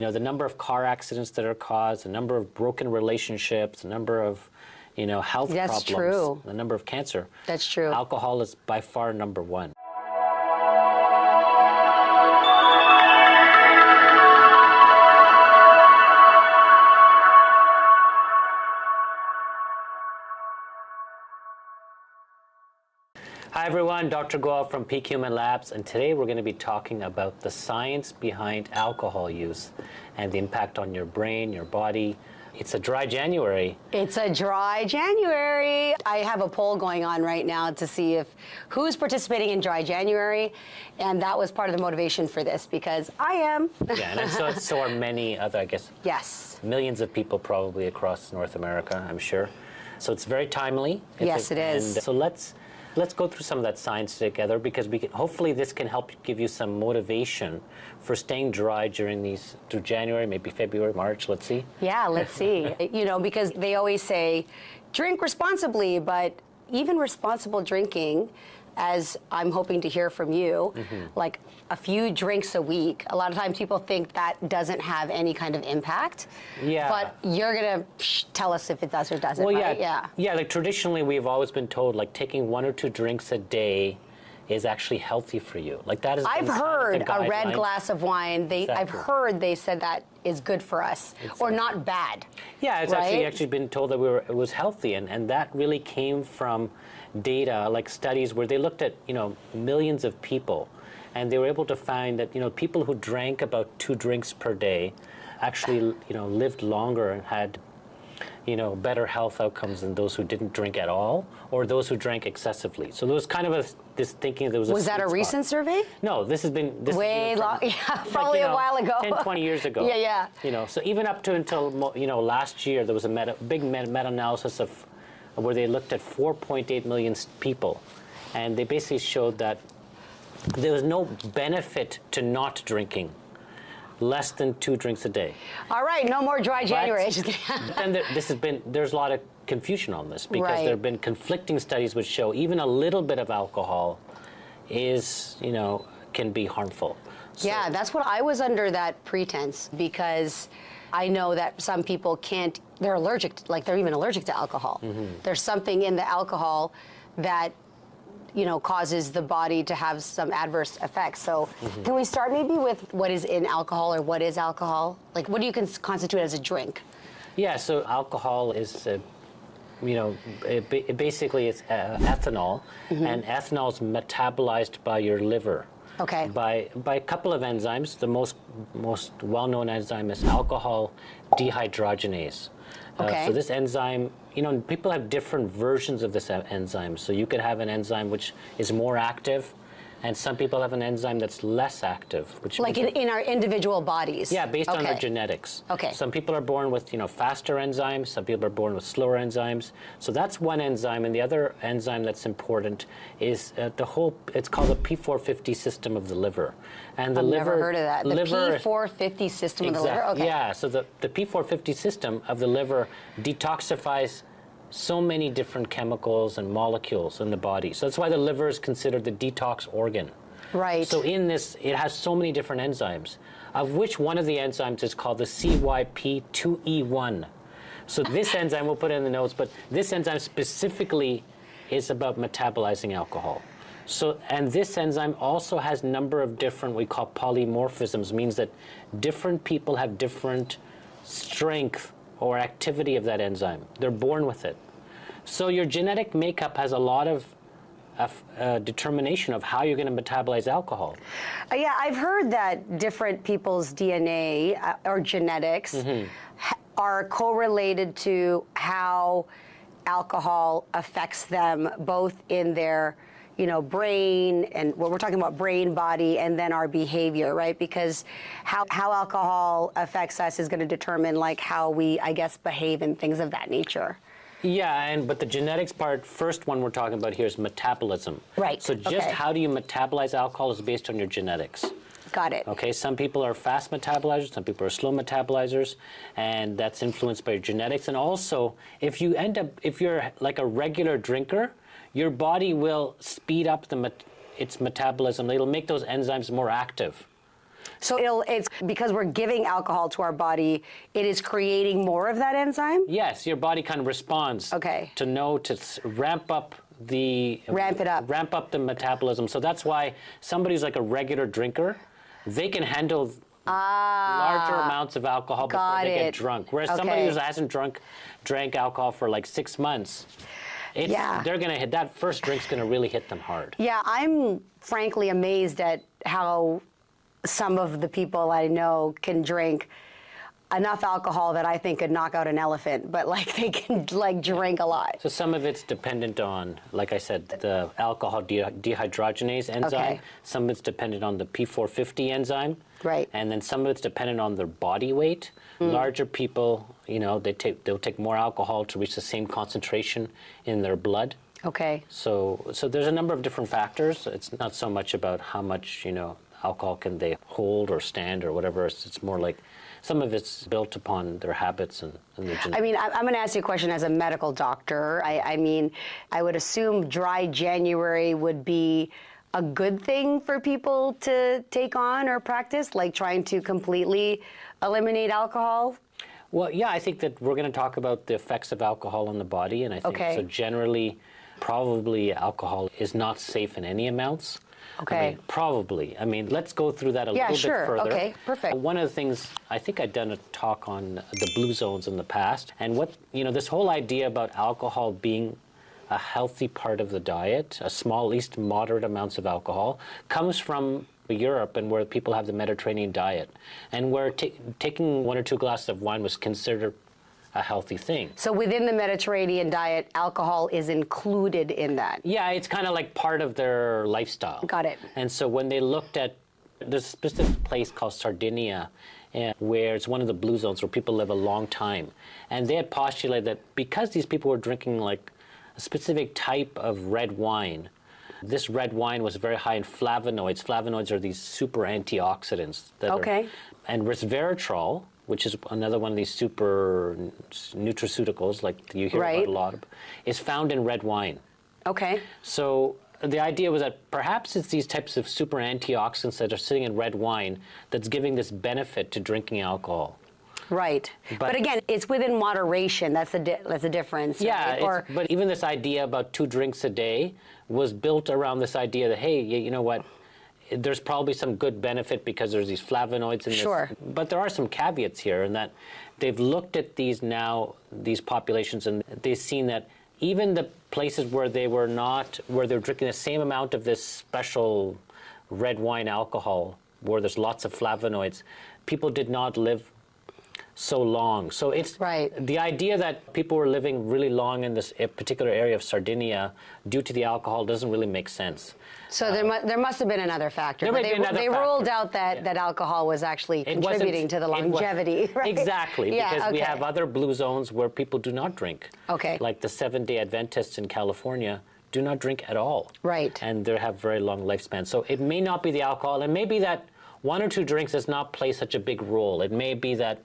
You know, the number of car accidents that are caused, the number of broken relationships, the number of, you know, health That's problems, true. the number of cancer. That's true. Alcohol is by far number one. Hi everyone, Dr. Goel from Peak Human Labs, and today we're going to be talking about the science behind alcohol use and the impact on your brain, your body. It's a dry January. It's a dry January. I have a poll going on right now to see if who's participating in dry January, and that was part of the motivation for this because I am. Yeah, and so are many other, I guess, yes, millions of people probably across North America, I'm sure. So it's very timely. Yes, it is. And so let's go through some of that science together, because we can, hopefully this can help give you some motivation for staying dry through January, maybe February, March, let's see. Yeah, let's see. You know, because they always say, drink responsibly, but even responsible drinking, as I'm hoping to hear from you, like a few drinks a week, a lot of times people think that doesn't have any kind of impact. Yeah. But you're going to tell us if it does or doesn't, Well, right? Yeah, like traditionally we've always been told like taking 1 or 2 drinks a day is actually healthy for you. Like that is. I've heard a red glass of wine. Exactly. I've heard they said that is good for us, or not bad. Yeah, it's right? actually been told that it was healthy, and that really came from data, like studies where they looked at, you know, millions of people, and they were able to find that, you know, people who drank about 2 drinks per day actually, you know, lived longer and had, you know, better health outcomes than those who didn't drink at all, or those who drank excessively. So there was kind of this thinking there was a Was that a recent survey? No, this has been way long. Yeah, probably like, a while ago. 10, 20 years ago. Yeah. You know, so even up to until, you know, last year, there was a big meta-analysis of where they looked at 4.8 million people, and they basically showed that there was no benefit to not drinking less than 2 drinks a day. All right, no more dry January. But then there's a lot of confusion on this, because Right. there have been conflicting studies which show even a little bit of alcohol is, you know, can be harmful. So, Yeah, that's what I was under that pretense, because I know that some people can't, they're allergic, like they're even allergic to alcohol. There's something in the alcohol that, you know, causes the body to have some adverse effects. So can we start maybe with what is in alcohol, or what is alcohol? Like, what do you constitute as a drink? Yeah, so alcohol is, you know, it basically is ethanol, and ethanol is metabolized by your liver. Okay. By a couple of enzymes. The most well-known enzyme is alcohol dehydrogenase. Okay. So this enzyme, you know, people have different versions of this enzyme. So you could have an enzyme which is more active, and some people have an enzyme that's less active. Which Like in our individual bodies? Yeah, based on Okay. their genetics. Okay. Some people are born with, you know, faster enzymes. Some people are born with slower enzymes. So that's one enzyme, and the other enzyme that's important is it's called the P450 system of the liver. And the I've liver, never heard of that. The P450 system of the liver? Okay. Yeah, so the P450 system of the liver detoxifies so many different chemicals and molecules in the body. So that's why the liver is considered the detox organ. Right. So in this, it has so many different enzymes, of which one of the enzymes is called the CYP2E1. So this enzyme, we'll put it in the notes, but this enzyme specifically is about metabolizing alcohol. So, and this enzyme also has a number of different, we call polymorphisms, means that different people have different strength or activity of that enzyme. They're born with it. So your genetic makeup has a lot of determination of how you're going to metabolize alcohol. Yeah, I've heard that different people's DNA or genetics are correlated to how alcohol affects them, both in their, you know, brain, and what we're talking about, brain, body, and then our behavior, right? Because how alcohol affects us is going to determine like how we, I guess, behave and things of that nature. Yeah, but the genetics part, first one we're talking about here is metabolism. Right. So just how do you metabolize alcohol is based on your genetics. Got it. Okay, some people are fast metabolizers, some people are slow metabolizers, and that's influenced by your genetics. And also, if you're like a regular drinker, your body will speed up its metabolism. It'll make those enzymes more active. So it's because we're giving alcohol to our body, it is creating more of that enzyme? Yes, your body kind of responds to ramp up the metabolism. So that's why somebody who's like a regular drinker, they can handle larger amounts of alcohol before they get drunk. Whereas somebody who hasn't drank alcohol for like 6 months, they're gonna hit that first drink's gonna really hit them hard. Yeah, I'm frankly amazed at how some of the people I know can drink enough alcohol that I think could knock out an elephant, but like they can like drink a lot. So some of it's dependent on, like I said, the alcohol dehydrogenase enzyme. Okay. Some of it's dependent on the P450 enzyme. Right. And then some of it's dependent on their body weight. Larger people, they'll take more alcohol to reach the same concentration in their blood. Okay. So there's a number of different factors. It's not so much about how much, alcohol can they hold or stand or whatever. It's more like some of it's built upon their habits and their genetics. I mean, I'm going to ask you a question as a medical doctor. I mean, I would assume dry January would be a good thing for people to take on or practice, like trying to completely eliminate alcohol? Well, yeah, I think that we're going to talk about the effects of alcohol on the body, and I think so generally, probably alcohol is not safe in any amounts. Okay. Probably. Let's go through that a little bit further. Okay, perfect. One of the things, I think I'd done a talk on the blue zones in the past, and this whole idea about alcohol being a healthy part of the diet, a small, at least moderate amounts of alcohol, comes from Europe and where people have the Mediterranean diet, and where taking 1 or 2 glasses of wine was considered a healthy thing. So within the Mediterranean diet, alcohol is included in that? Yeah, it's kind of like part of their lifestyle. Got it. And so when they looked at this specific place called Sardinia, where it's one of the blue zones where people live a long time, and they had postulated that because these people were drinking like a specific type of red wine, this red wine was very high in flavonoids. Flavonoids are these super antioxidants. And resveratrol, which is another one of these super nutraceuticals, like you hear about a lot of, is found in red wine. Okay. So the idea was that perhaps it's these types of super antioxidants that are sitting in red wine that's giving this benefit to drinking alcohol. Right. But again, it's within moderation. That's the difference. Yeah, right? But even this idea about 2 drinks a day was built around this idea that, hey, you know what, there's probably some good benefit because there's these flavonoids in this. But there are some caveats here in that they've looked at these populations, and they've seen that even the places where they're drinking the same amount of this special red wine alcohol, where there's lots of flavonoids, people did not live so long. So it's the idea that people were living really long in this particular area of Sardinia due to the alcohol doesn't really make sense. So there must have been another factor. They ruled out that alcohol was actually contributing to the longevity, right? Exactly, because we have other blue zones where people do not drink. Okay. Like the Seventh-day Adventists in California do not drink at all. Right. And they have very long lifespans. So it may not be the alcohol, and maybe that 1 or 2 drinks does not play such a big role. It may be that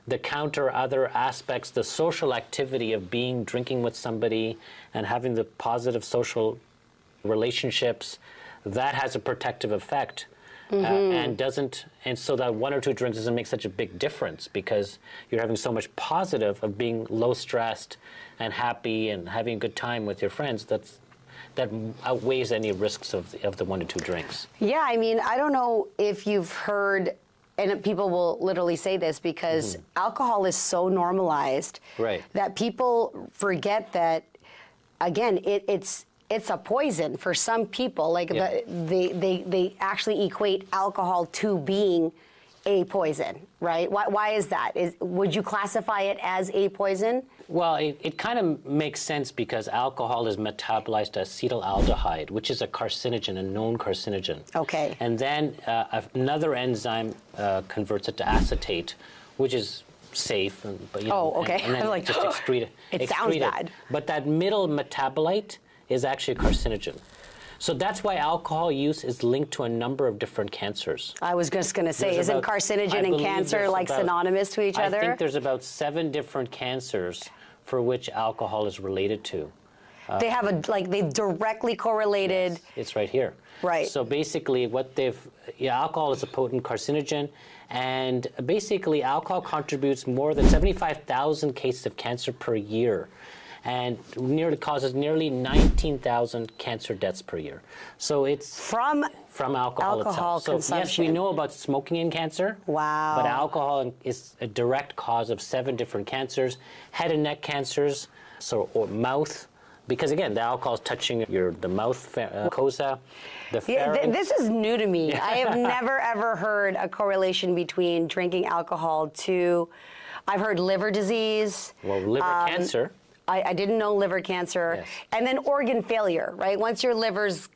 the counter other aspects, the social activity of drinking with somebody and having the positive social relationships, that has a protective effect. And so that 1 or 2 drinks doesn't make such a big difference because you're having so much positive of being low stressed and happy and having a good time with your friends that outweighs any risks of the 1 or 2 drinks. Yeah, I don't know if you've heard, and people will literally say this because alcohol is so normalized that people forget that, again, it's a poison for some people. Like they actually equate alcohol to being a poison, right? Why is that? Would you classify it as a poison? Well, it kind of makes sense because alcohol is metabolized as acetaldehyde, which is a carcinogen, a known carcinogen. Okay. And then another enzyme converts it to acetate, which is safe. But, okay. And then like, just excrete it. It sounds bad. But that middle metabolite is actually a carcinogen. So that's why alcohol use is linked to a number of different cancers. I was just going to say, isn't carcinogen and cancer synonymous to each other? I think there's about 7 different cancers for which alcohol is related to. They have they've directly correlated. Yes, it's right here. Right. So basically alcohol is a potent carcinogen, and basically alcohol contributes more than 75,000 cases of cancer per year, and causes nearly 19,000 cancer deaths per year. So it's from alcohol itself. So yes, we know about smoking and cancer. Wow. But alcohol is a direct cause of 7 different cancers, head and neck cancers, or mouth. Because again, the alcohol is touching the mouth mucosa, the pharynx. This is new to me. I have never ever heard a correlation between drinking alcohol to. I've heard liver disease. Well, liver cancer. I didn't know liver cancer, Yes. and then organ failure. Right, once your livers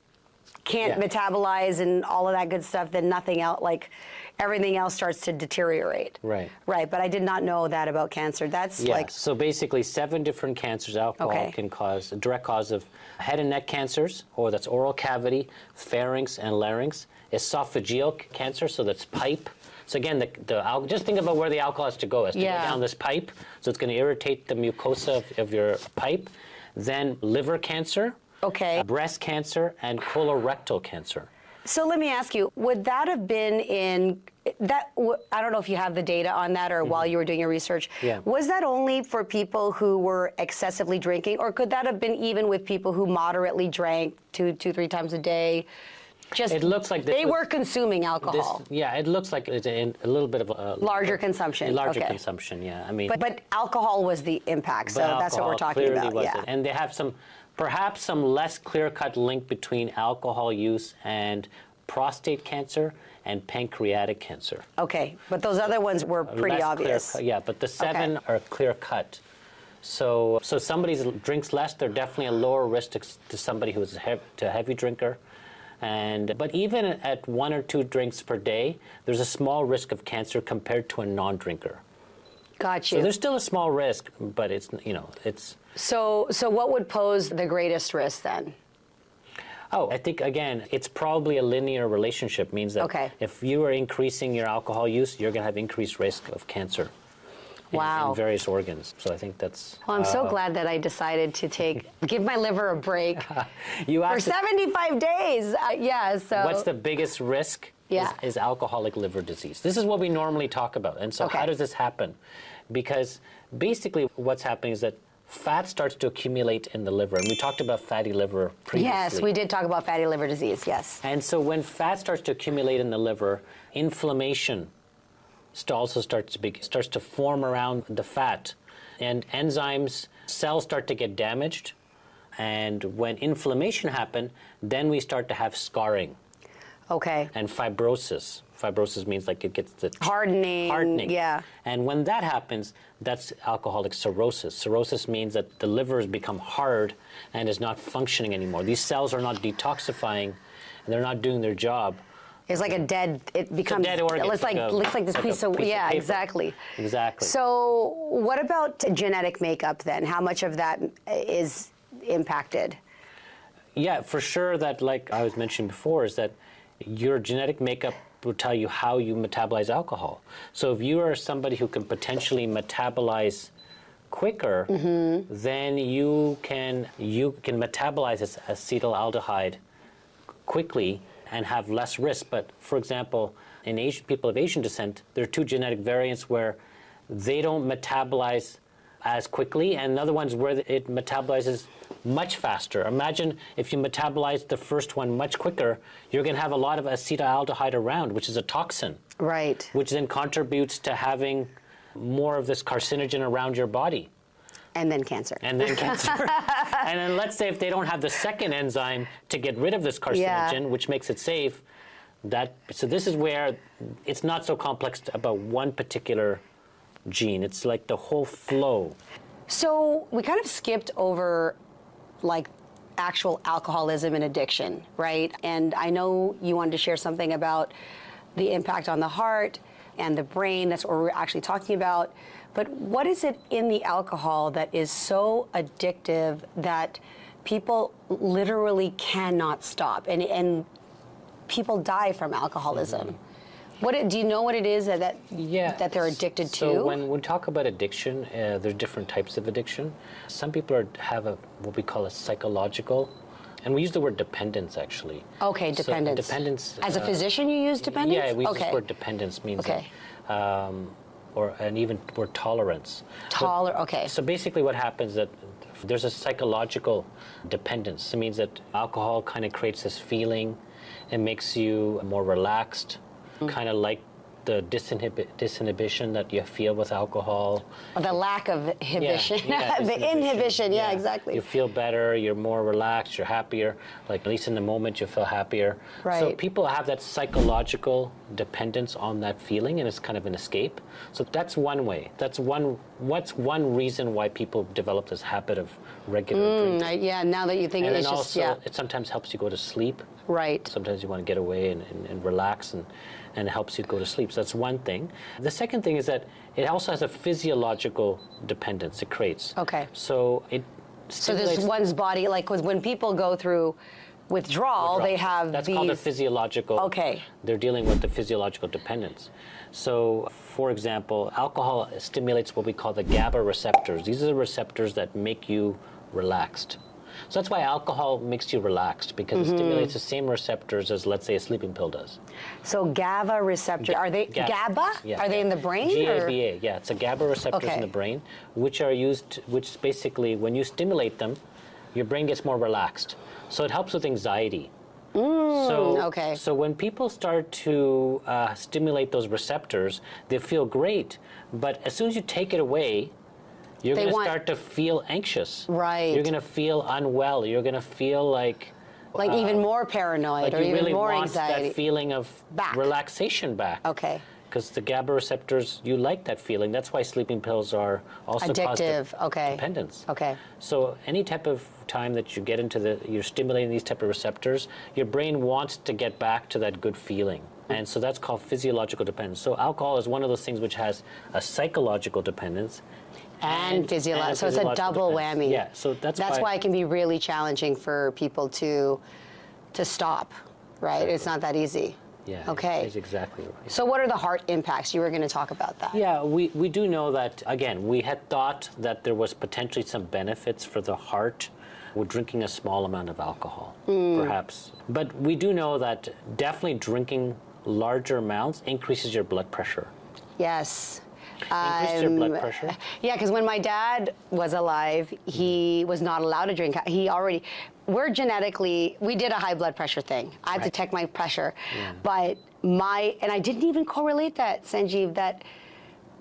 can't metabolize and all of that good stuff, then nothing else, everything else starts to deteriorate. Right. Right, but I did not know that about cancer. That's So basically 7 different cancers alcohol can cause, a direct cause of head and neck cancers, or that's oral cavity, pharynx and larynx, esophageal cancer, so that's pipe. So again, just think about where the alcohol has to go. It has to go down this pipe, so it's going to irritate the mucosa of your pipe. Then liver cancer, breast cancer, and colorectal cancer. So let me ask you, would that have been in that? I don't know if you have the data on that, or while you were doing your research. Yeah. Was that only for people who were excessively drinking, or could that have been even with people who moderately drank 2-3 times a day? Just it looks like they were consuming alcohol. It looks like it's a little bit of a larger consumption. Larger consumption, yeah. I mean, but alcohol was the impact, so that's what we're talking about. Yeah. And they have perhaps some less clear-cut link between alcohol use and prostate cancer and pancreatic cancer. Okay, but those other ones were pretty obvious. But the 7 are clear-cut. So somebody drinks less, they're definitely a lower risk to somebody who's a heavy drinker. But even at 1 or 2 drinks per day, there's a small risk of cancer compared to a non-drinker. Got you. So there's still a small risk, but it's. So what would pose the greatest risk then? Oh, I think again, it's probably a linear relationship. Means that if you are increasing your alcohol use, you're going to have increased risk of cancer. In various organs. So I think that's. Well, I'm so glad that I decided to give my liver a break for 75 days. So. What's the biggest risk? Is alcoholic liver disease. This is what we normally talk about. And so how does this happen? Because basically what's happening is that fat starts to accumulate in the liver. And we talked about fatty liver previously. Yes, we did talk about fatty liver disease, yes. And so when fat starts to accumulate in the liver, inflammation also starts to form around the fat, and cells start to get damaged, and when inflammation happens, then we start to have scarring. And fibrosis. Fibrosis means it gets the hardening. Yeah. And when that happens, that's alcoholic cirrhosis. Cirrhosis means that the liver has become hard and is not functioning anymore. These cells are not detoxifying, and they're not doing their job. It's like it becomes a dead organ. It's like this piece of paper. Exactly. So what about genetic makeup then? How much of that is impacted? Yeah, for sure that, like I was mentioning before, is that your genetic makeup will tell you how you metabolize alcohol. So if you are somebody who can potentially metabolize quicker, then you can metabolize this acetaldehyde quickly and have less risk. But for example, in people of Asian descent, there are 2 genetic variants where they don't metabolize as quickly, and other ones where it metabolizes much faster. Imagine if you metabolize the first one much quicker, you're going to have a lot of acetaldehyde around, which is a toxin. Right. Which then contributes to having more of this carcinogen around your body. And then cancer. And then let's say if they don't have the second enzyme to get rid of this carcinogen, which makes it safe, so this is where it's not so complex about one particular gene. It's like the whole flow. So we kind of skipped over actual alcoholism and addiction, right? And I know you wanted to share something about the impact on the heart and the brain. That's what we're actually talking about. But what is it in the alcohol that is so addictive that people literally cannot stop? And people die from alcoholism. Do you know what it is that Yeah. that they're addicted to? So when we talk about addiction, there's different types of addiction. Some people have what we call a psychological, and we use the word dependence actually. Okay, dependence. So dependence. As a physician, you use dependence? Yeah, we use the word dependence means that, and even word tolerance. Okay. So basically what happens that there's a psychological dependence. It means that alcohol kind of creates this feeling. It makes you more relaxed, kind of like the disinhibition that you feel with alcohol. Or the lack of inhibition. Yeah, the inhibition, yeah, exactly. You feel better, you're more relaxed, you're happier. Like at least in the moment you feel happier. Right. So people have that psychological dependence on that feeling, and it's kind of an escape. So that's one way. What's one reason why people develop this habit of regular drinking. Yeah, now that you think And it's then just, also, it sometimes helps you go to sleep. Right. Sometimes you want to get away and relax, and it helps you go to sleep. So that's one thing. The second thing is that it also has a physiological dependence it creates. Okay. So it So stimulates... this one's body, like when people go through withdrawal, they have That's these... called a physiological... Okay. They're dealing with the physiological dependence. So, for example, alcohol stimulates what we call the GABA receptors. These are the receptors that make you relaxed. So that's why alcohol makes you relaxed, because it stimulates the same receptors as, let's say, a sleeping pill does. So GABA receptor, are they GABA? Yeah. Are they in the brain? GABA, yeah. It's a GABA receptors in Okay. the brain, which are used, which basically, when you stimulate them, your brain gets more relaxed. So it helps with anxiety. So when people start to stimulate those receptors, they feel great. But as soon as you take it away, you're going to start to feel anxious. Right. You're going to feel unwell. You're going to feel like even more paranoid, like or you even really more want anxiety. that feeling of relaxation back. Okay. Because the GABA receptors, you like that feeling. That's why sleeping pills are also Addictive. Okay. dependence. Okay. So any type of time that you get into you're stimulating these type of receptors, your brain wants to get back to that good feeling. And so that's called physiological dependence. So alcohol is one of those things which has a psychological dependence. And physiological. So it's a double whammy. Yeah. So that's why it can be really challenging for people to stop, right? Exactly. It's not that easy. Yeah. Okay. That's exactly right. So what are the heart impacts? You were going to talk about that. Yeah, we do know that, again, we had thought that there was potentially some benefits for the heart with drinking a small amount of alcohol, perhaps. But we do know that definitely drinking larger amounts increases your blood pressure. Yes. Increases your blood pressure. Yeah, because when my dad was alive, he was not allowed to drink. We're genetically, we did a high blood pressure thing. I had to check my pressure. Yeah. But and I didn't even correlate that, Sanjeev, that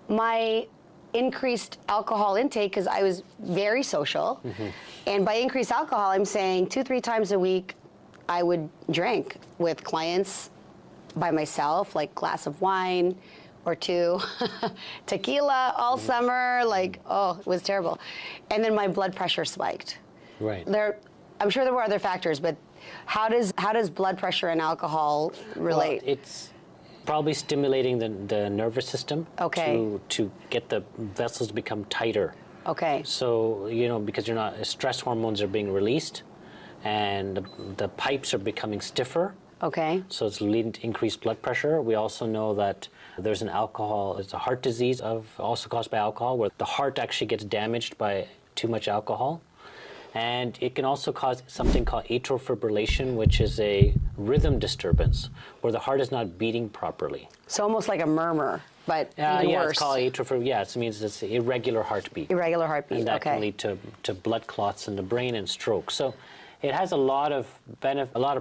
my increased alcohol intake, because I was very social, and by increased alcohol, I'm saying 2-3 times a week, I would drink with clients, by myself, like glass of wine or 2, tequila all summer, like, oh, it was terrible. And then my blood pressure spiked. Right. I'm sure there were other factors, but how does blood pressure and alcohol relate? Well, it's probably stimulating the nervous system to get the vessels to become tighter. Okay. So, because stress hormones are being released, and the pipes are becoming stiffer. Okay. So it's leading to increased blood pressure. We also know that there's it's a heart disease also caused by alcohol, where the heart actually gets damaged by too much alcohol. And it can also cause something called atrial fibrillation, which is a rhythm disturbance, where the heart is not beating properly. So almost like a murmur, but even worse. It's called atrial fibrillation. Yeah, it means it's irregular heartbeat. Irregular heartbeat, and that can lead to blood clots in the brain and stroke. So it has a lot of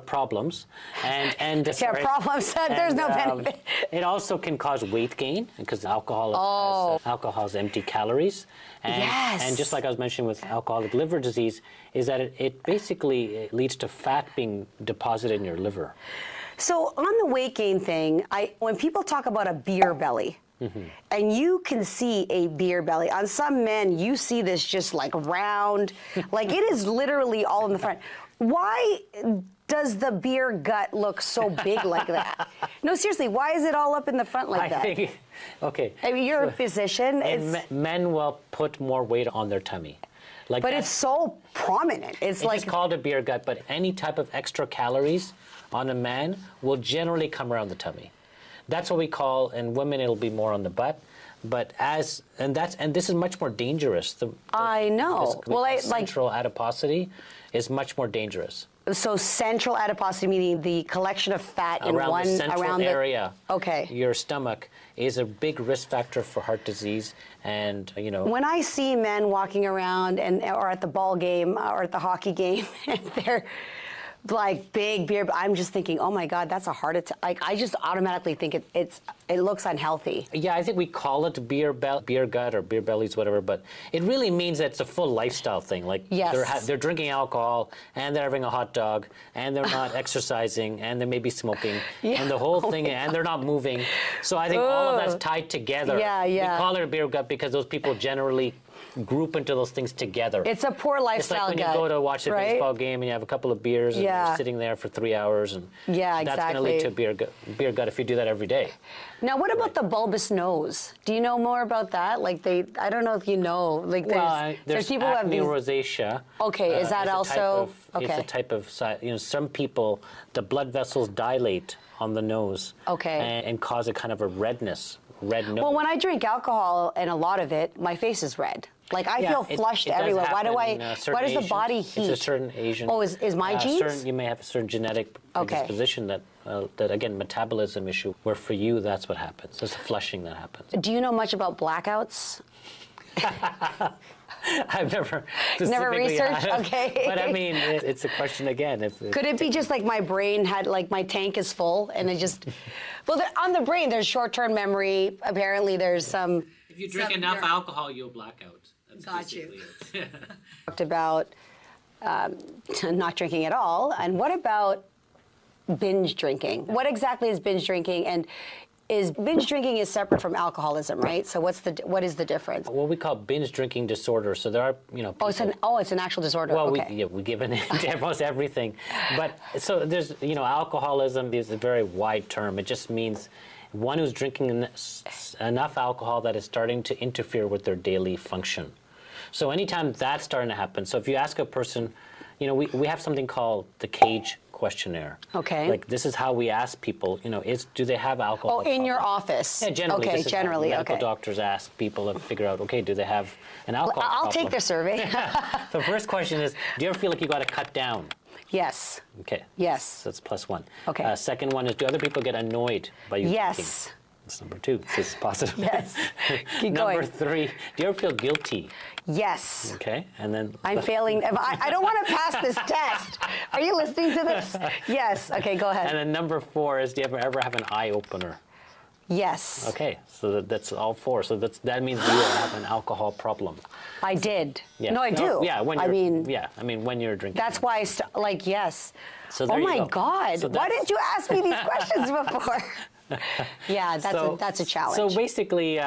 problems, and problems. There's no benefit. It also can cause weight gain, because alcohol has empty calories, and just like I was mentioning with alcoholic liver disease, is that it basically leads to fat being deposited in your liver. So on the weight gain thing, when people talk about a beer belly. And you can see a beer belly. On some men, you see this just like round, like it is literally all in the front. Why does the beer gut look so big like that? No, seriously, why is it all up in the front like that? I think, okay. I mean, you're a physician. Men will put more weight on their tummy. But it's so prominent. It's called a beer gut, but any type of extra calories on a man will generally come around the tummy. That's what we call, in women it'll be more on the butt. But this is much more dangerous. I know. Well, central adiposity is much more dangerous. So central adiposity, meaning the collection of fat in around the central area. Okay. Your stomach is a big risk factor for heart disease, and When I see men walking around or at the ball game or at the hockey game, and they're like big beer, I'm just thinking, oh my God, that's a heart attack. Like I just automatically think it looks unhealthy. Yeah, I think we call it beer gut or beer bellies, whatever, but it really means that it's a full lifestyle thing. Like yes. they're drinking alcohol, and they're having a hot dog, and they're not exercising, and they may be smoking, and the whole thing, and they're not moving. So I think all of that's tied together. Yeah. We call it a beer gut because those people generally group into those things together. It's a poor lifestyle gut. It's like when you go to watch a baseball game and you have a couple of beers and you're sitting there for 3 hours, and that's going to lead to a beer gut if you do that every day. Now, what about the bulbous nose? Do you know more about that? Like I don't know if you know. Like there's people who have acne rosacea. Okay, is that also? It's a type of, some people, the blood vessels dilate on the nose. Okay. And cause a kind of a red nose. Well, when I drink alcohol, and a lot of it, my face is red. Like I feel flushed everywhere. Why does the body heat? It's a certain Asian. Oh, is my genes? You may have a certain genetic predisposition that again, metabolism issue, where for you that's what happens. There's a flushing that happens. Do you know much about blackouts? I've never researched. Okay, but I mean, it's a question again. Could it be just like my brain had, like my tank is full and it just? Well, on the brain, there's short-term memory. Apparently, there's some. If you drink enough alcohol, you'll black out. That's got you. It. Talked about not drinking at all, and what about binge drinking? What exactly is binge drinking? And binge drinking is separate from alcoholism, right? So what is the difference? What we call binge drinking disorder. So there are, people, it's an actual disorder. Well, okay. we give it to almost everything. But so there's, alcoholism is a very wide term. It just means one who's drinking enough alcohol that is starting to interfere with their daily function. So anytime that's starting to happen, so if you ask a person, we have something called the cage questionnaire. Okay. Like this is how we ask people, do they have alcohol? Oh, in your office? Yeah, generally. Okay, generally. Medical doctors ask people to figure out, do they have an alcohol problem? I'll take the survey. The first question is, do you ever feel like you got to cut down? Yes. Okay. Yes. So that's +1. Okay. Second one is, do other people get annoyed by you yes. drinking? That's number 2. This is positive. Yes. Keep going. Number 3, do you ever feel guilty? Yes. Okay. And then I'm failing. I don't want to pass this test. Are you listening to this? Yes. Okay, go ahead. And then number 4 is, do you ever have an eye opener? Yes. Okay, so that's all 4. So that means you have an alcohol problem. I did. Yeah. No, I do. Yeah, when you're drinking. That's why yes. So there oh you my go. God. So why didn't you ask me these questions before? Yeah, that's a challenge. So basically,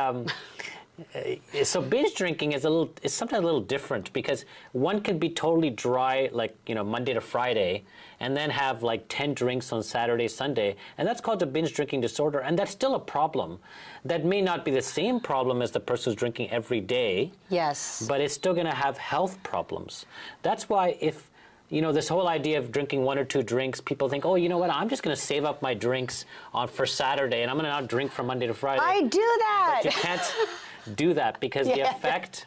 so binge drinking is sometimes a little different, because one can be totally dry, like Monday to Friday, and then have like 10 drinks on Saturday, Sunday, and that's called a binge drinking disorder, and that's still a problem. That may not be the same problem as the person who's drinking every day. Yes. But it's still going to have health problems. That's why if this whole idea of drinking 1 or 2 drinks, people think, oh, you know what, I'm just going to save up my drinks for Saturday, and I'm going to not drink from Monday to Friday. I do that. But you can't do that, because the effect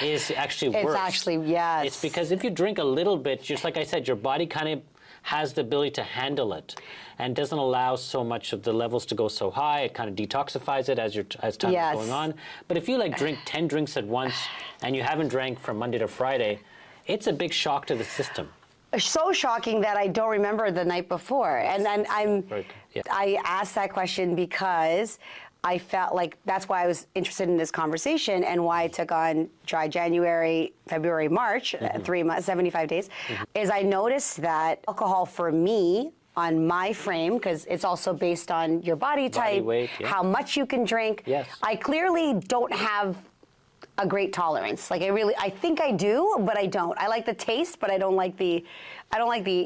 is actually worse. It's actually, yes. It's because if you drink a little bit, just like I said, your body kind of has the ability to handle it and doesn't allow so much of the levels to go so high. It kind of detoxifies it as time is going on. But if you drink 10 drinks at once and you haven't drank from Monday to Friday, it's a big shock to the system. So shocking that I don't remember the night before. And then I asked that question because I felt like that's why I was interested in this conversation, and why I took on dry January, February, March, 3 months, 75 days, is I noticed that alcohol for me, on my frame, because it's also based on your body type, weight, how much you can drink. Yes. I clearly don't have a great tolerance. Like I think I do, but I don't. I like the taste, but I don't like the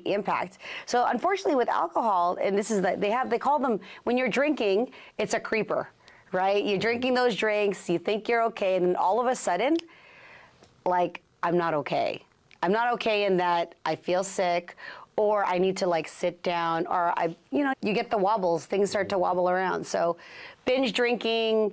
impact. So unfortunately with alcohol, and this is they call them, when you're drinking, it's a creeper, right? You're drinking those drinks, you think you're okay, and then all of a sudden, I'm not okay. I'm not okay in that I feel sick, or I need to like sit down, or you get the wobbles, things start to wobble around. So binge drinking,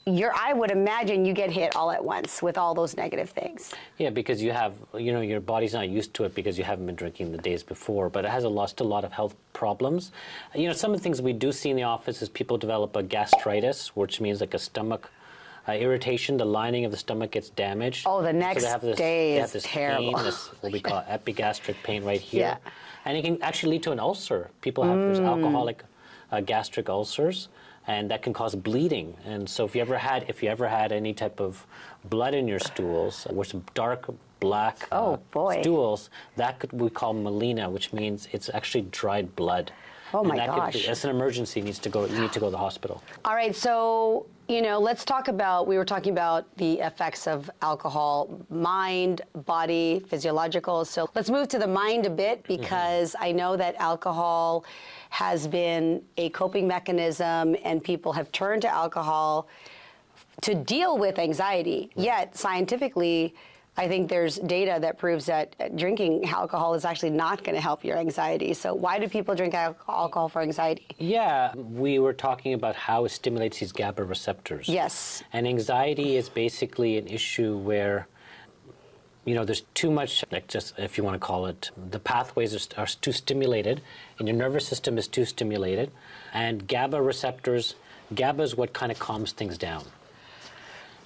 I would imagine you get hit all at once with all those negative things. Yeah, because you have, your body's not used to it because you haven't been drinking the days before, but it has still a lot of health problems. Some of the things we do see in the office is people develop a gastritis, which means like a stomach irritation. The lining of the stomach gets damaged. Oh, the next day is terrible. Pain, this what we call epigastric pain right here. Yeah. And it can actually lead to an ulcer. People have there's alcoholic gastric ulcers, and that can cause bleeding. And so if you ever had any type of blood in your stools, which dark black stools, we call melena, which means it's actually dried blood. Oh my gosh. It's an emergency. You need to go to the hospital. All right, so let's talk about, we were talking about the effects of alcohol, mind, body, physiological. So let's move to the mind a bit, because I know that alcohol has been a coping mechanism and people have turned to alcohol to deal with anxiety. Yet scientifically, I think there's data that proves that drinking alcohol is actually not going to help your anxiety. So why do people drink alcohol for anxiety? Yeah, we were talking about how it stimulates these GABA receptors. Yes. And anxiety is basically an issue where, there's too much, if you want to call it, the pathways are too stimulated, and your nervous system is too stimulated. And GABA receptors, GABA is what kind of calms things down.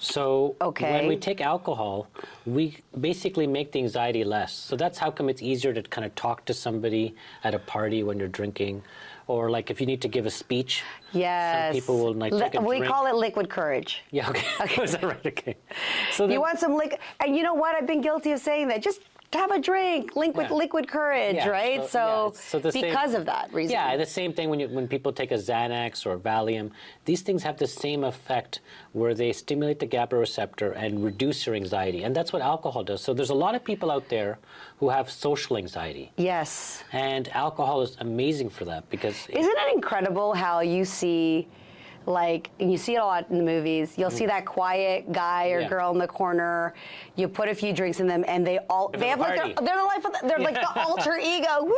So when we take alcohol, we basically make the anxiety less. So that's how come it's easier to kind of talk to somebody at a party when you're drinking, or like if you need to give a speech. Yes. Some people will take a drink. We call it liquid courage. Yeah, okay. Is that right? Okay. So you want some liquid, and you know what? I've been guilty of saying that. Just have a drink, liquid courage, right? So because of that reason. Yeah, the same thing when people take a Xanax or a Valium. These things have the same effect where they stimulate the GABA receptor and reduce your anxiety. And that's what alcohol does. So there's a lot of people out there who have social anxiety. Yes. And alcohol is amazing for that because... Isn't it incredible how you see... and you see it a lot in the movies. You'll see that quiet guy or girl in the corner. You put a few drinks in them, and they're like the alter ego. Woo!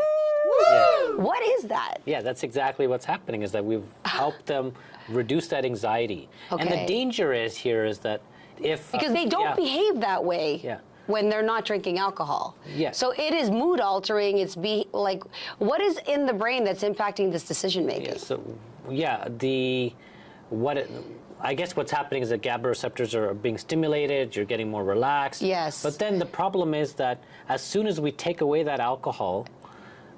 Yeah. What is that? Yeah, that's exactly what's happening. Is that we've helped them reduce that anxiety. Okay. And the danger is that because they don't behave that way. Yeah. When they're not drinking alcohol. Yes. So it is mood altering. It's what is in the brain that's impacting this decision making? I guess what's happening is that GABA receptors are being stimulated, you're getting more relaxed. Yes. But then the problem is that as soon as we take away that alcohol,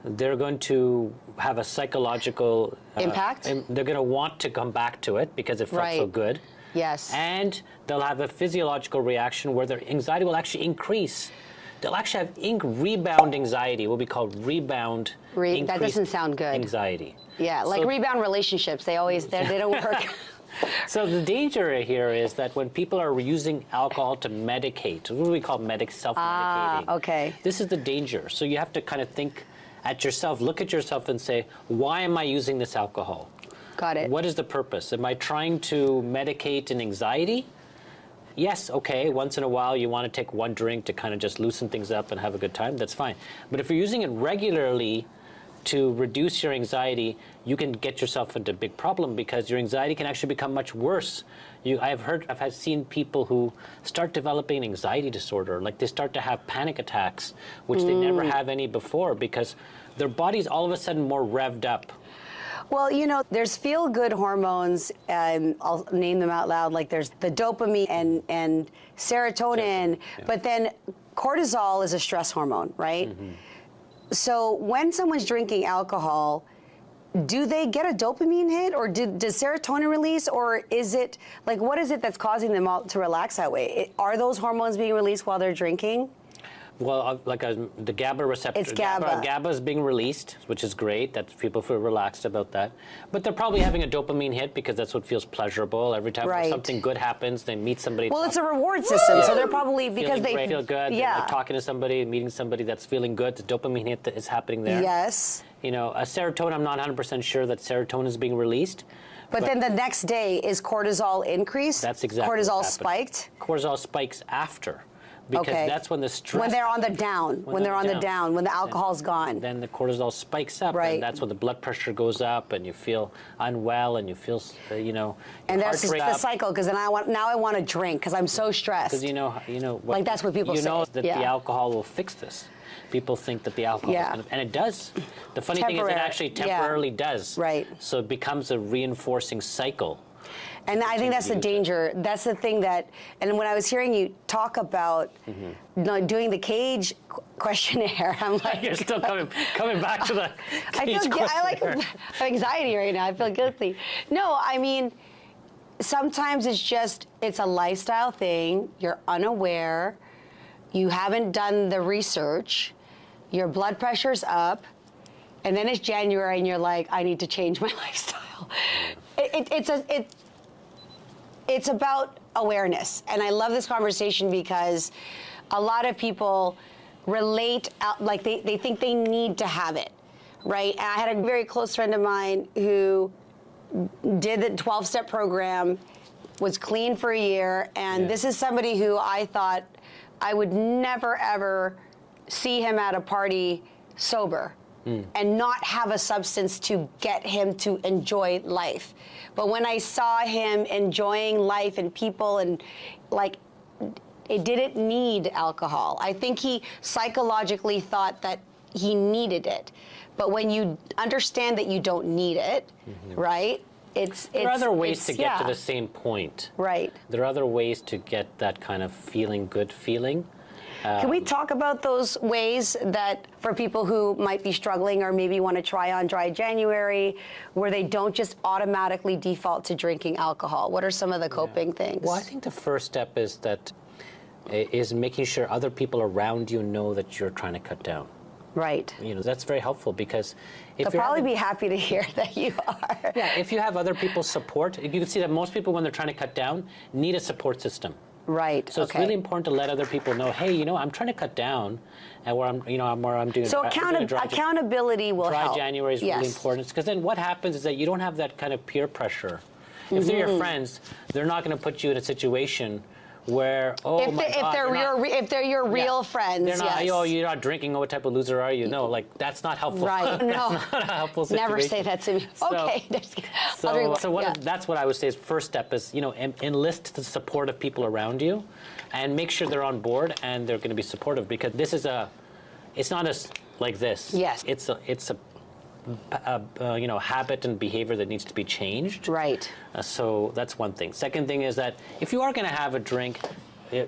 they're going to have a psychological... impact? They're going to want to come back to it because it felt so good. Yes. And they'll have a physiological reaction where their anxiety will actually increase. They'll actually have rebound anxiety, what we call rebound that doesn't sound good. Anxiety. Yeah, rebound relationships, they don't work. So the danger here is that when people are using alcohol to medicate, what do we call self-medicating? Okay. This is the danger. So you have to kind of think at yourself, look at yourself and say, why am I using this alcohol? Got it. What is the purpose? Am I trying to medicate an anxiety? Yes, okay, once in a while you want to take one drink to kind of just loosen things up and have a good time, that's fine. But if you're using it regularly to reduce your anxiety, you can get yourself into a big problem because your anxiety can actually become much worse. I've seen people who start developing anxiety disorder, like they start to have panic attacks, which they never have any before because their body's all of a sudden more revved up. Well, there's feel-good hormones, and I'll name them out loud, like there's the dopamine and serotonin, but then cortisol is a stress hormone, right? Mm-hmm. So when someone's drinking alcohol, do they get a dopamine hit, or does serotonin release, or is it, what is it that's causing them all to relax that way? Are those hormones being released while they're drinking? Well, the GABA receptor. It's GABA. GABA is being released, which is great. That people feel relaxed about that. But they're probably having a dopamine hit because that's what feels pleasurable. Every time something good happens, they meet somebody. Well, it's a reward system, so they're probably because they feel good. Yeah. They're talking to somebody, meeting somebody that's feeling good. The dopamine hit that is happening there. Yes. A serotonin. I'm not 100% sure that serotonin is being released. But then the next day is cortisol increased. That's exactly cortisol what's spiked. Cortisol spikes after. because Okay. that's when the stress. When they're on the down, when they're on the down, when the alcohol's gone. Then the cortisol spikes up, Right. and that's when the blood pressure goes up, and you feel unwell, and you feel, your And heart that's just rate the up. cycle, because then I want to drink because I'm so stressed. Because you know what, Like, that's what people you say. know that Yeah. the alcohol will fix this. People think that the alcohol Yeah. is going to, and it does. The funny thing is, it actually Yeah. temporarily does. Right. So it becomes a reinforcing cycle. And I think that's the danger. That's the thing that, and when I was hearing you talk about doing the cage questionnaire, I'm like, You're still coming back to the cage I like questionnaire. anxiety right now. I feel guilty. No, I mean, sometimes it's a lifestyle thing. You're unaware. You haven't done the research. Your blood pressure's up. And then it's January and you're like, I need to change my lifestyle. It's about awareness. And I love this conversation because a lot of people relate, like they think they need to have it, right? And I had a very close friend of mine who did the 12-step program, was clean for a year, and this is somebody who I thought I would never, ever see him at a party sober and not have a substance to get him to enjoy life. But when I saw him enjoying life and people and like, it didn't need alcohol. I think he psychologically thought that he needed it. But when you understand that you don't need it, right? There are other ways to get to the same point. Right. There are other ways to get that kind of feeling good feeling. Can we talk about those ways that for people who might be struggling or maybe want to try on dry January, where they don't just automatically default to drinking alcohol? What are some of the coping things? Well, I think the first step is making sure other people around you know that you're trying to cut down. Right. That's very helpful because if They'll probably be happy to hear that you are. Yeah, if you have other people's support, you can see that most people, when they're trying to cut down, need a support system. Right. So it's really important to let other people know, hey, I'm trying to cut down, and where I'm doing. So accountability will help. Dry January is really important because then what happens is that you don't have that kind of peer pressure. If they're your friends, they're not going to put you in a situation where if they're your real friends, they're not. Oh, you're not drinking. Oh, what type of loser are you? No, like that's not helpful. Right. No. That's not a helpful situation. Never say that to me. Okay. That's what I would say is first step is enlist the support of people around you, and make sure they're on board and they're going to be supportive because this is it's not like this. Yes. It's a habit and behavior that needs to be changed. Right. So that's one thing. Second thing is that if you are going to have a drink,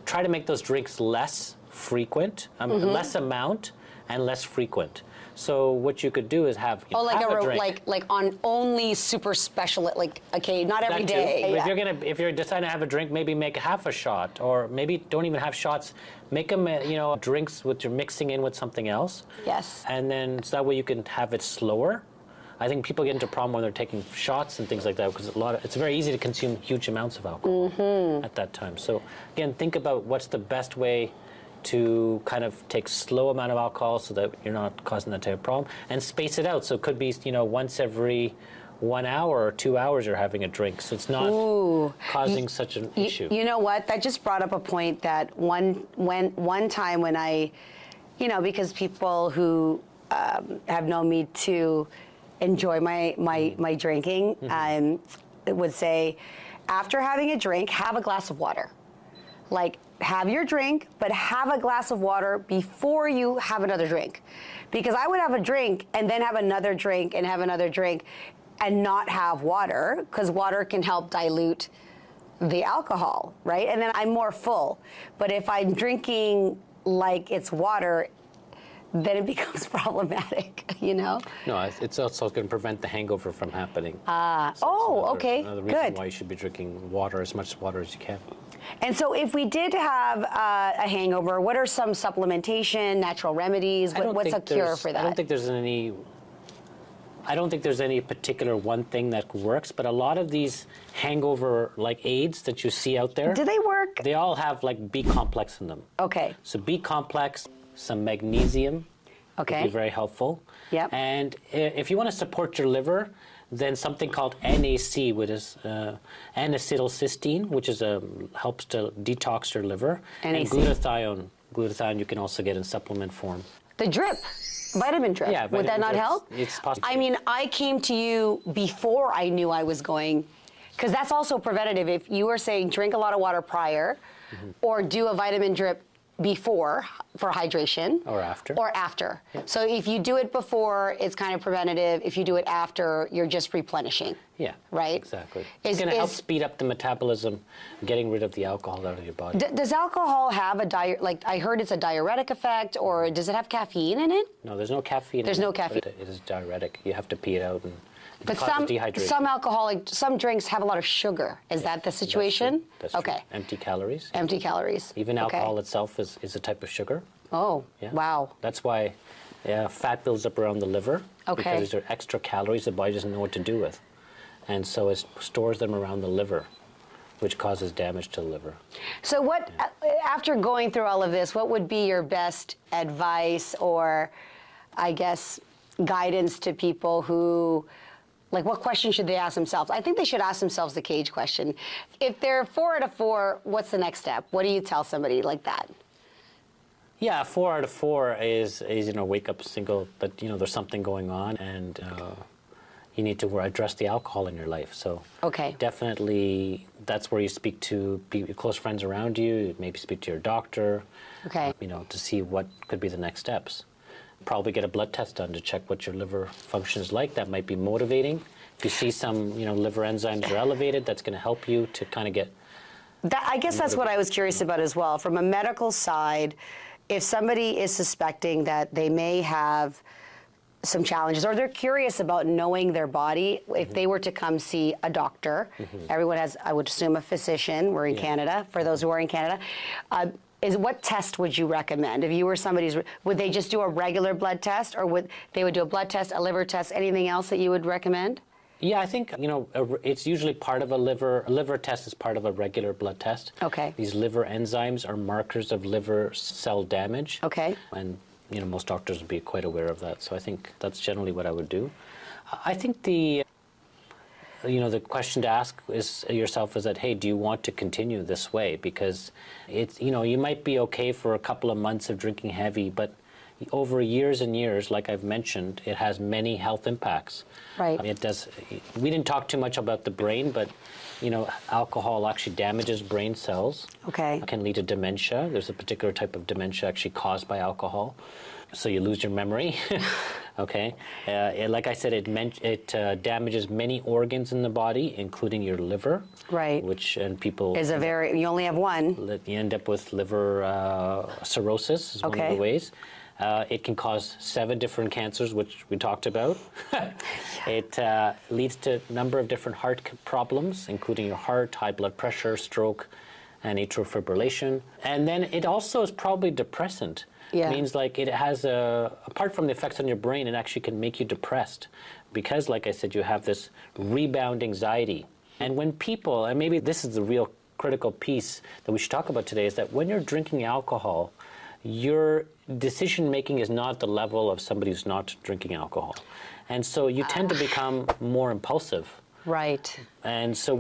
try to make those drinks less frequent, less amount, and less frequent. So what you could do is have a drink. like on only super special, not every That too. day. Yeah. If you're deciding to have a drink, maybe make half a shot, or maybe don't even have shots. Make them, drinks which you're mixing in with something else. Yes. And then so that way you can have it slower. I think people get into a problem when they're taking shots and things like that because it's very easy to consume huge amounts of alcohol at that time. So again, think about what's the best way to kind of take slow amount of alcohol so that you're not causing that type of problem, and space it out. So it could be once every 1 hour or 2 hours you're having a drink, so it's not causing such an issue. You know what? That just brought up a point that one time when I, because people who have known me to enjoy my drinking, would say, after having a drink, have a glass of water. Like, have your drink, but have a glass of water before you have another drink. Because I would have a drink and then have another drink and have another drink and not have water, because water can help dilute the alcohol, right? And then I'm more full. But if I'm drinking like it's water, then it becomes problematic, No, it's also going to prevent the hangover from happening. Okay, another reason good. why you should be drinking water, as much water as you can. And so if we did have a hangover, what are some supplementation, natural remedies? What's a cure for that? I don't think there's any particular one thing that works, but a lot of these hangover-like aids that you see out there, do they work? They all have like B complex in them. Okay. So B complex, some magnesium, would be very helpful. Yep. And if you want to support your liver, then something called NAC, which is N-acetylcysteine, which is helps to detox your liver, NAC. and glutathione. Glutathione you can also get in supplement form. The drip, vitamin drip. Yeah, Would that vitamin not drips, help? it's possible. I mean, I came to you before I knew I was going, because that's also preventative. If you were saying drink a lot of water prior, or do a vitamin drip before for hydration. Or after. Or after. Yeah. So if you do it before, it's kind of preventative. If you do it after, you're just replenishing. Yeah. Right? Exactly. It's going to help speed up the metabolism, getting rid of the alcohol out of your body. Does alcohol have like I heard it's a diuretic effect, or does it have caffeine in it? No, there's no caffeine. There's no caffeine. It is diuretic. You have to pee it out, and but dehydration. some drinks have a lot of sugar. Is that the situation? That's okay. True. Empty calories. Empty calories. Even alcohol itself is a type of sugar. Oh, yeah. Wow. That's why fat builds up around the liver. Okay. Because these are extra calories the body doesn't know what to do with. And so it stores them around the liver, which causes damage to the liver. So what, after going through all of this, what would be your best advice or, I guess, guidance to people who, like, what question should they ask themselves? I think they should ask themselves the cage question. If they're 4 out of 4, what's the next step? What do you tell somebody like that? Yeah, 4 out of 4 is wake up single, but there's something going on, and you need to address the alcohol in your life. So definitely that's where you speak to close friends around you, maybe speak to your doctor, to see what could be the next steps. Probably get a blood test done to check what your liver function is like. That might be motivating. If you see some liver enzymes are elevated, that's going to help you to kind of get... I guess that's what I was curious about as well. From a medical side, if somebody is suspecting that they may have some challenges, or they're curious about knowing their body, if they were to come see a doctor, everyone has, I would assume, a physician. We're in Canada, for those who are in Canada. What test would you recommend? If you were somebody's, would they just do a regular blood test, or would they do a blood test, a liver test, anything else that you would recommend? Yeah, I think, it's usually part of a liver test is part of a regular blood test. Okay. These liver enzymes are markers of liver cell damage. Okay. And, most doctors would be quite aware of that. So I think that's generally what I would do. I think the question to ask yourself is that, hey, do you want to continue this way? Because it's, you might be okay for a couple of months of drinking heavy, but over years and years, like I've mentioned, it has many health impacts. Right. It does. We didn't talk too much about the brain, but alcohol actually damages brain cells. Okay. It can lead to dementia. There's a particular type of dementia actually caused by alcohol. So you lose your memory. Okay. Like I said, it damages many organs in the body, including your liver. Right. You only have one. You end up with liver cirrhosis is one of the ways. It can cause 7 different cancers, which we talked about. It leads to a number of different heart problems, including your heart, high blood pressure, stroke, and atrial fibrillation. And then it also is probably depressant. Yeah. It means like it has apart from the effects on your brain, it actually can make you depressed because, like I said, you have this rebound anxiety. And when people, and maybe this is the real critical piece that we should talk about today, is that when you're drinking alcohol, your decision-making is not at the level of somebody who's not drinking alcohol. And so you tend to become more impulsive. Right. And so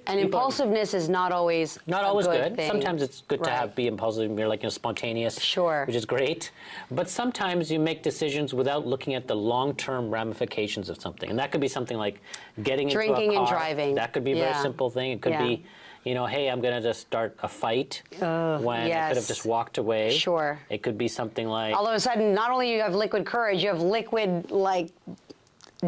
And impulsiveness is not always good. thing. Sometimes it's good to be impulsive. You're spontaneous, which is great. But sometimes you make decisions without looking at the long-term ramifications of something, and that could be something like getting into a car. Drinking and driving. That could be a very simple thing. It could be, hey, I'm going to just start a fight when I could have just walked away. Sure. It could be something like all of a sudden, not only you have liquid courage, you have liquid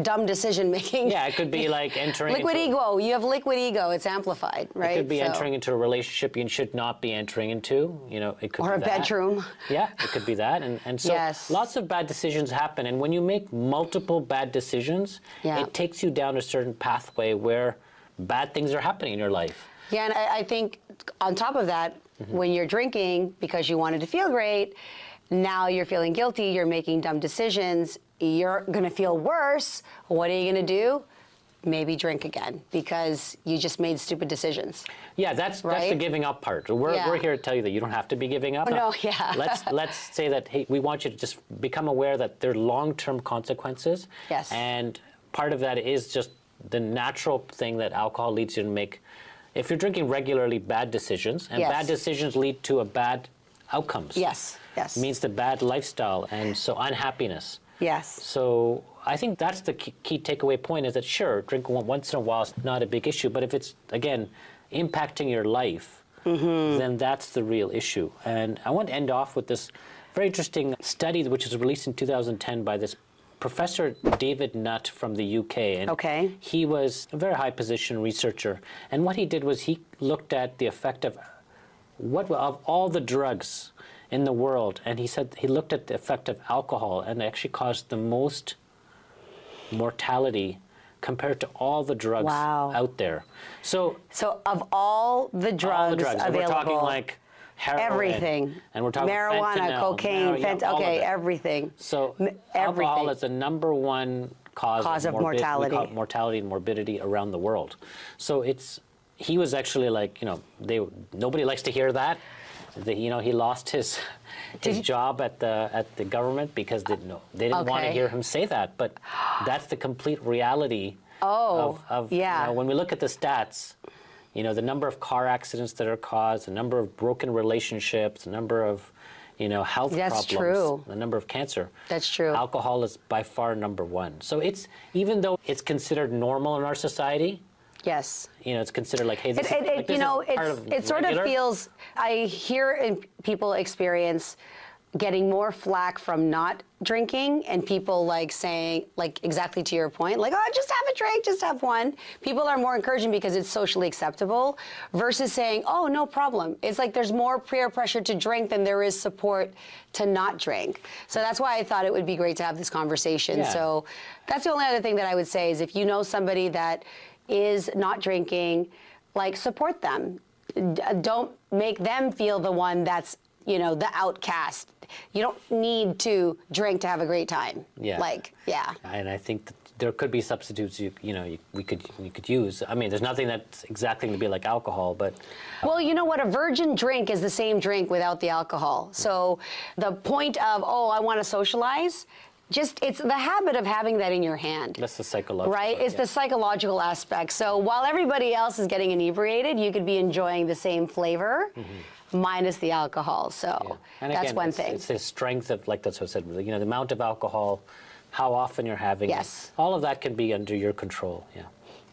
dumb decision making. Yeah, it could be like entering liquid ego. You have liquid ego. It's amplified, right? It could be entering into a relationship you should not be entering into. It could or be a bedroom. Yeah, it could be that. And so lots of bad decisions happen. And when you make multiple bad decisions, it takes you down a certain pathway where bad things are happening in your life. Yeah, and I think on top of that, when you're drinking because you wanted to feel great, now you're feeling guilty, you're making dumb decisions, you're going to feel worse. What are you going to do? Maybe drink again because you just made stupid decisions. Yeah, that's the giving up part. We're here to tell you that you don't have to be giving up. Oh, no, yeah. Let's say that, hey, we want you to just become aware that there are long-term consequences. Yes. And part of that is just the natural thing that alcohol leads you to make, if you're drinking regularly, bad decisions, and Yes. bad decisions lead to a bad outcomes. Yes, yes. It means the bad lifestyle, and so unhappiness. Yes. So I think that's the key takeaway point, is that sure, drinking once in a while is not a big issue, but if it's, again, impacting your life, then that's the real issue. And I want to end off with this very interesting study which was released in 2010 by this Professor David Nutt from the UK. And Okay. he was a very high position researcher. And what he did was he looked at the effect of all the drugs in the world, and he said he looked at the effect of alcohol, and it actually caused the most mortality compared to all the drugs Wow. out there. So of all the drugs, all the drugs, and available, we're talking like heroin, everything, and we're talking marijuana, fentanyl, cocaine, all of okay, it. everything. So everything. alcohol is the number one cause of mortality. We call it mortality and morbidity around the world. So he was actually like, nobody likes to hear that. He lost his job at the government because they didn't want to Okay. hear him say that. But that's the complete reality Oh, of yeah. when we look at the stats, the number of car accidents that are caused, the number of broken relationships, the number of health That's problems, true. the number of cancer. That's true. Alcohol is by far number one. So even though it's considered normal in our society, Yes. it's considered like, hey, this is part of it sort regular. of feels, I hear in people experience getting more flack from not drinking, and people like saying, like exactly to your point, like, oh, just have a drink, just have one. People are more encouraging because it's socially acceptable versus saying, oh, no problem. It's like there's more peer pressure to drink than there is support to not drink. So that's why I thought it would be great to have this conversation. Yeah. So that's the only other thing that I would say is if you know somebody that is not drinking, like support them. Don't make them feel the one that's, the outcast. You don't need to drink to have a great time. Yeah. Yeah. And I think that there could be substitutes we could use. I mean, there's nothing that's exactly going to be like alcohol, but Well, you know what? A virgin drink is the same drink without the alcohol. So the point of, I want to socialize, it's the habit of having that in your hand. that's the psychological. Right? It's the psychological aspect. So while everybody else is getting inebriated, you could be enjoying the same flavor minus the alcohol. So And that's again, one it's, thing. It's the strength of, like that's what I said, the amount of alcohol, how often you're having Yes. it. All of that can be under your control. Yeah.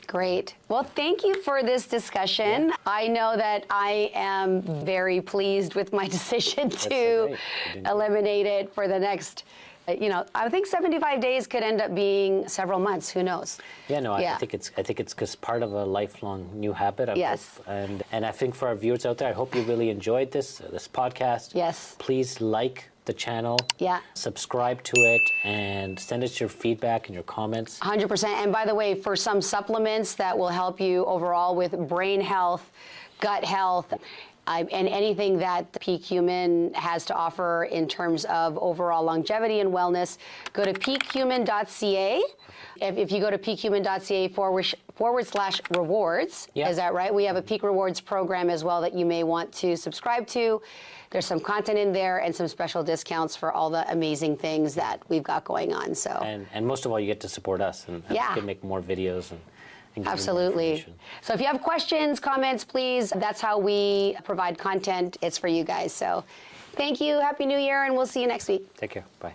Great. Well, thank you for this discussion. I know that I am very pleased with my decision to great. You did eliminate it for the next, I think 75 days could end up being several months. Who knows? Yeah, no, I think it's because part of a lifelong new habit. I Yes. hope. And I think for our viewers out there, I hope you really enjoyed this podcast. Yes. Please like the channel. Yeah. Subscribe to it and send us your feedback and your comments. 100%. And by the way, for some supplements that will help you overall with brain health, gut health, and anything that Peak Human has to offer in terms of overall longevity and wellness, go to peakhuman.ca. If you go to peakhuman.ca /rewards, Yeah. is that right? We have a Peak Rewards program as well that you may want to subscribe to. There's some content in there and some special discounts for all the amazing things that we've got going on. So And most of all, you get to support us and we can make more videos and give you more absolutely. information. So if you have questions, comments, please, that's how we provide content. It's for you guys. So thank you. Happy New Year, and we'll see you next week. Take care. Bye.